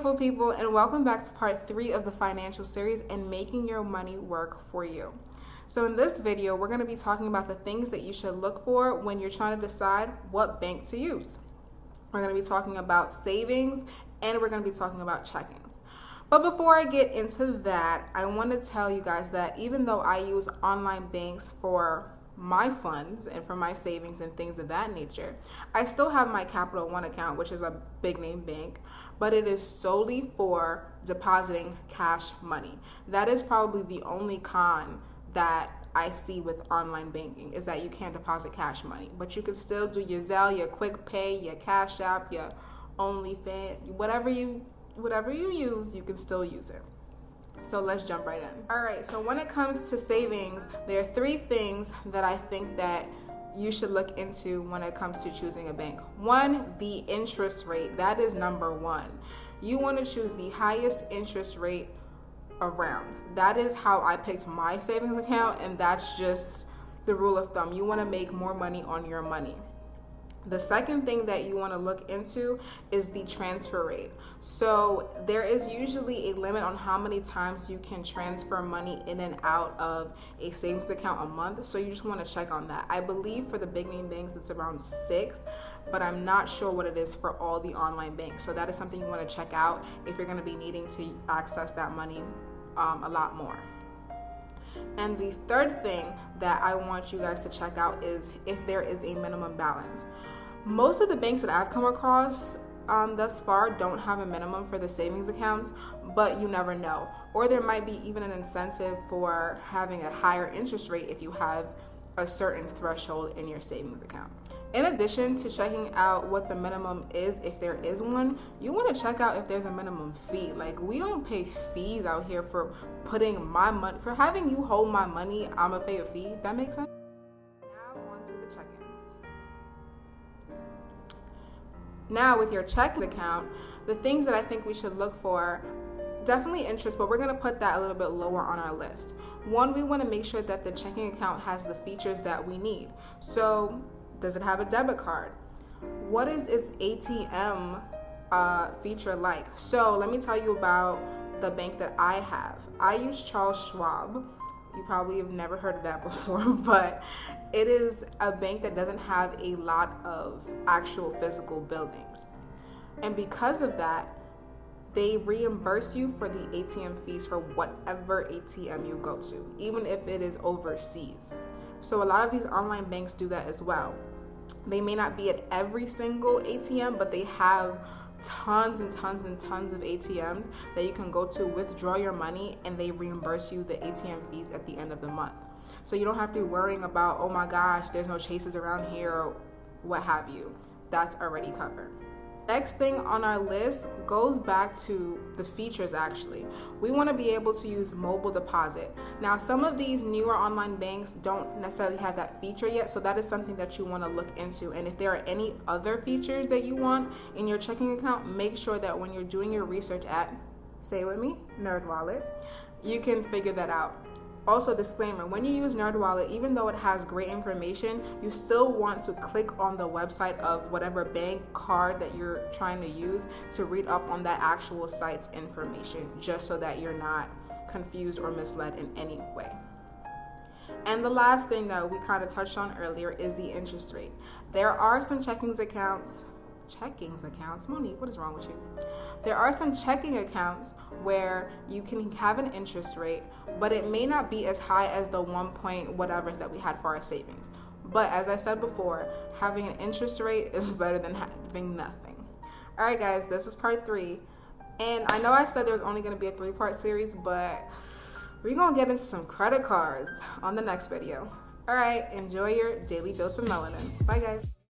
beautiful people, and welcome back to part 3 of the financial series and making your money work for you. So in this video, we're going to be talking about the things that you should look for when you're trying to decide what bank to use. We're going to be talking about savings and we're going to be talking about checkings. But before I get into that, I want to tell you guys that even though I use online banks for my funds and for my savings and things of that nature, I still have my Capital One account, which is a big name bank, but it is solely for depositing cash money. That is probably the only con that I see with online banking, is that you can't deposit cash money, but you can still do your Zelle, your Quick Pay, your Cash App, your OnlyFans, whatever you use, you can still use it. So let's jump right in. All right, so when it comes to savings, there are 3 things that I think that you should look into when it comes to choosing a bank. 1, the interest rate. That is number 1. You want to choose the highest interest rate around. That is how I picked my savings account, and that's just the rule of thumb. You want to make more money on your money. The second thing that you want to look into is the transfer rate. So there is usually a limit on how many times you can transfer money in and out of a savings account a month. So you just want to check on that. I believe for the big name banks, it's around 6, but I'm not sure what it is for all the online banks. So that is something you want to check out if you're going to be needing to access that money a lot more. And the third thing that I want you guys to check out is if there is a minimum balance. Most of the banks that I've come across thus far don't have a minimum for the savings accounts, but you never know. Or there might be even an incentive for having a higher interest rate if you have a certain threshold in your savings account. In addition to checking out what the minimum is, if there is one, you want to check out if there's a minimum fee. Like, we don't pay fees out here for putting my money, for having you hold my money, I'm gonna pay a fee. That makes sense? Now on to the check-ins. Now with your checking account, the things that I think we should look for, definitely interest, but we're going to put that a little bit lower on our list. 1, we want to make sure that the checking account has the features that we need. So does it have a debit card? What is its ATM feature like? So let me tell you about the bank that I have. I use Charles Schwab. You probably have never heard of that before, but it is a bank that doesn't have a lot of actual physical buildings. And because of that, they reimburse you for the ATM fees for whatever ATM you go to, even if it is overseas. So a lot of these online banks do that as well. They may not be at every single ATM, but they have tons and tons and tons of ATMs that you can go to withdraw your money, and they reimburse you the ATM fees at the end of the month. So you don't have to be worrying about, oh my gosh, there's no chases around here, or what have you. That's already covered. Next thing on our list goes back to the features actually. We want to be able to use mobile deposit. Now, some of these newer online banks don't necessarily have that feature yet, so that is something that you want to look into. And if there are any other features that you want in your checking account, make sure that when you're doing your research at, say it with me, NerdWallet, you can figure that out. Also, disclaimer, when you use NerdWallet, even though it has great information, you still want to click on the website of whatever bank card that you're trying to use to read up on that actual site's information, just so that you're not confused or misled in any way. And the last thing that we kind of touched on earlier is the interest rate. There are some checking accounts, Monique, what is wrong with you? There are some checking accounts where you can have an interest rate, but it may not be as high as the 1 point whatever's that we had for our savings. But as I said before, having an interest rate is better than having nothing. All right, guys, this was part 3. And I know I said there was only going to be a 3-part series, but we're going to get into some credit cards on the next video. All right, enjoy your daily dose of melanin. Bye, guys.